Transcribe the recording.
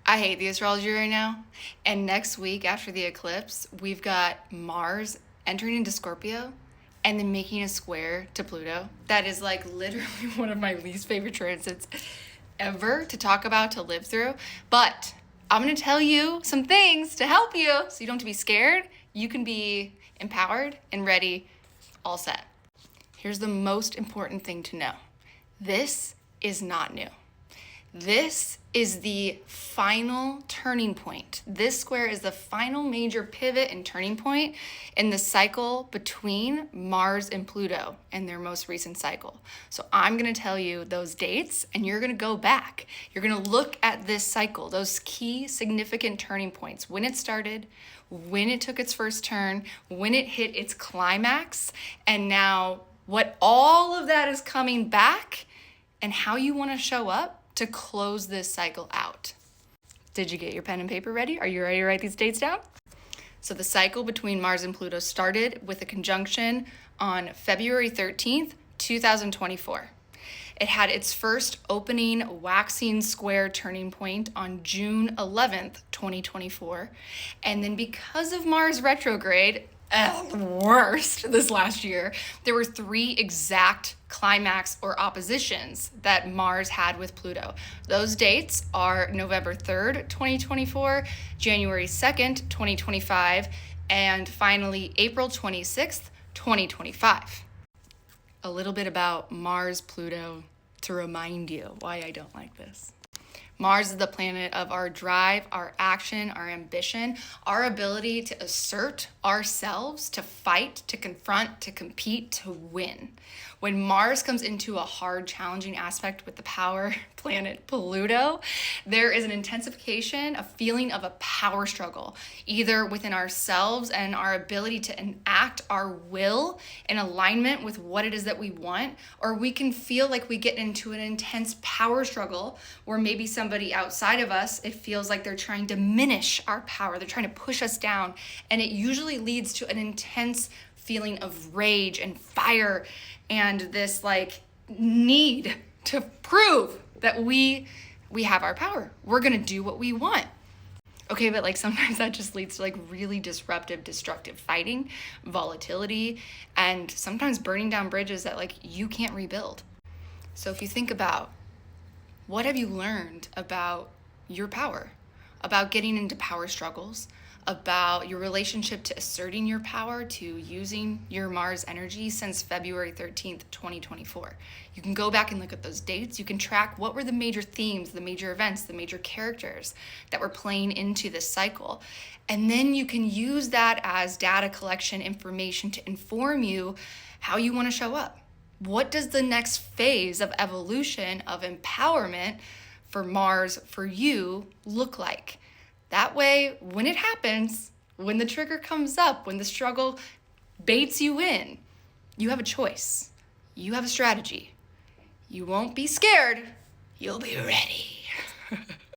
I hate the astrology right now. And next week after the eclipse, we've got Mars entering into Scorpio and then making a square to Pluto. That is like literally one of my least favorite transits ever to talk about, to live through. But I'm going to tell you some things to help you so you don't have to be scared. You can be empowered and ready, all set. Here's the most important thing to know. This is not new. This is the final turning point. This square is the final major pivot and turning point in the cycle between Mars and Pluto in their most recent cycle. So I'm going to tell you those dates and you're going to go back. You're going to look at this cycle, those key significant turning points, when it started, when it took its first turn, when it hit its climax, and now what all of that is coming back and how you want to show up to close this cycle out. Did you get your pen and paper ready? Are you ready to write these dates down? So the cycle between Mars and Pluto started with a conjunction on February 13th, 2024. It had its first opening waxing square turning point on June 11th, 2024. And then because of Mars retrograde, worst this last year, there were 3 exact climax or oppositions that Mars had with Pluto. Those dates are November 3rd, 2024, January 2nd, 2025, and finally April 26th, 2025. A little bit about Mars, Pluto, to remind you why I don't like this. Mars is the planet of our drive, our action, our ambition, our ability to assert ourselves, to fight, to confront, to compete, to win. When Mars comes into a hard, challenging aspect with the power planet Pluto, there is an intensification, a feeling of a power struggle, either within ourselves and our ability to enact our will in alignment with what it is that we want, or we can feel like we get into an intense power struggle where maybe somebody outside of us, it feels like they're trying to diminish our power, they're trying to push us down, and it usually leads to an intense feeling of rage and fire and this like need to prove that we have our power. We're gonna do what we want. Okay, but like sometimes that just leads to like really disruptive, destructive fighting, volatility, and sometimes burning down bridges that like you can't rebuild. So if you think about what have you learned about your power, about getting into power struggles, about your relationship to asserting your power, to using your Mars energy since February 13th, 2024. You can go back and look at those dates. You can track what were the major themes, the major events, the major characters that were playing into this cycle. And then you can use that as data collection information to inform you how you want to show up. What does the next phase of evolution, of empowerment for Mars, for you, look like? That way, when it happens, when the trigger comes up, when the struggle baits you in, you have a choice. You have a strategy. You won't be scared. You'll be ready.